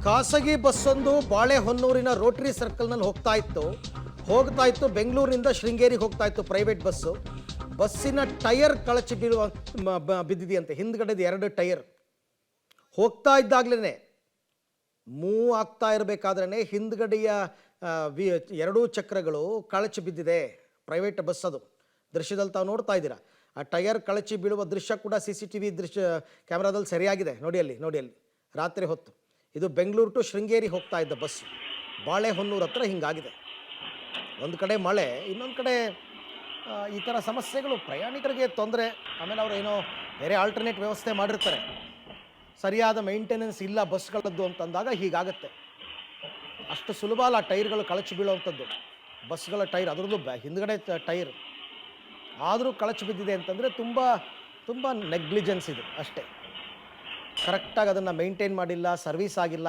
ಖಾಸಗಿ ಬಸ್ಸೊಂದು ಬಾಳೆಹೊನ್ನೂರಿನ ರೋಟರಿ ಸರ್ಕಲ್ನಲ್ಲಿ ಹೋಗ್ತಾ ಇತ್ತು ಬೆಂಗಳೂರಿನಿಂದ ಶೃಂಗೇರಿಗೆ ಹೋಗ್ತಾ ಇತ್ತು ಪ್ರೈವೇಟ್ ಬಸ್ಸು. ಬಸ್ಸಿನ ಟೈರ್ ಕಳಚಿ ಬಿದ್ದಿದೆಯಂತೆ. ಹಿಂದ್ಗಡೆದು 2 ಟೈರ್ ಹೋಗ್ತಾ ಇದ್ದಾಗಲೇ ಮೂವ್ ಆಗ್ತಾ ಇರಬೇಕಾದ್ರೆ ಹಿಂದ್ಗಡೆಯ 2 ಚಕ್ರಗಳು ಕಳಚಿ ಬಿದ್ದಿದೆ. ಪ್ರೈವೇಟ್ ಬಸ್ ಅದು. ದೃಶ್ಯದಲ್ಲಿ ತಾವು ನೋಡ್ತಾ ಇದ್ದೀರಾ. ಆ ಟೈರ್ ಕಳಚಿ ಬೀಳುವ ದೃಶ್ಯ ಕೂಡ CCTV ದೃಶ್ಯ ಕ್ಯಾಮ್ರಾದಲ್ಲಿ ಸರಿಯಾಗಿದೆ. ನೋಡಿ ಅಲ್ಲಿ ರಾತ್ರಿ ಹೊತ್ತು. ಇದು ಬೆಂಗಳೂರು ಟು ಶೃಂಗೇರಿ ಹೋಗ್ತಾ ಇದ್ದ ಬಸ್. ಬಾಳೆಹೊನ್ನೂರು ಹತ್ರ ಹಿಂಗಾಗಿದೆ. ಒಂದು ಕಡೆ ಮಳೆ, ಇನ್ನೊಂದು ಕಡೆ ಈ ಥರ ಸಮಸ್ಯೆಗಳು, ಪ್ರಯಾಣಿಕರಿಗೆ ತೊಂದರೆ. ಆಮೇಲೆ ಅವರು ಏನೋ ಬೇರೆ ಆಲ್ಟರ್ನೇಟ್ ವ್ಯವಸ್ಥೆ ಮಾಡಿರ್ತಾರೆ. ಸರಿಯಾದ ಮೇಂಟೆನೆನ್ಸ್ ಇಲ್ಲ ಬಸ್ಗಳದ್ದು ಅಂತಂದಾಗ ಹೀಗಾಗತ್ತೆ. ಅಷ್ಟು ಸುಲಭ ಅಲ್ಲ ಟೈರ್ಗಳು ಕಳಚಿ ಬೀಳುವಂಥದ್ದು. ಬಸ್ಗಳ ಟೈರ್, ಅದರದ್ದು ಹಿಂದ್ಗಡೆ ಟೈರ್ ಆದರೂ ಕಳಚಿ ಬಿದ್ದಿದೆ ಅಂತಂದರೆ ತುಂಬ ನೆಗ್ಲಿಜೆನ್ಸ್ ಇದು ಅಷ್ಟೇ. ಕರೆಕ್ಟಾಗಿ ಅದನ್ನು ಮೇಂಟೈನ್ ಮಾಡಿಲ್ಲ, ಸರ್ವಿಸ್ ಆಗಿಲ್ಲ,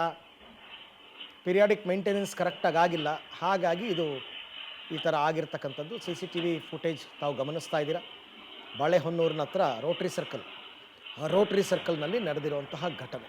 ಪಿರಿಯಾಡಿಕ್ ಮೇಂಟೆನೆನ್ಸ್ ಕರೆಕ್ಟಾಗಿ ಆಗಿಲ್ಲ. ಹಾಗಾಗಿ ಇದು ಈ ಥರ ಆಗಿರ್ತಕ್ಕಂಥದ್ದು. CCTV ಫುಟೇಜ್ ತಾವು ಗಮನಿಸ್ತಾ ಇದ್ದೀರಾ. ಬಾಳೆಹೊನ್ನೂರಿನ ಹತ್ರ ರೋಟರಿ ಸರ್ಕಲ್ನಲ್ಲಿ ನಡೆದಿರುವಂತಹ ಘಟನೆ.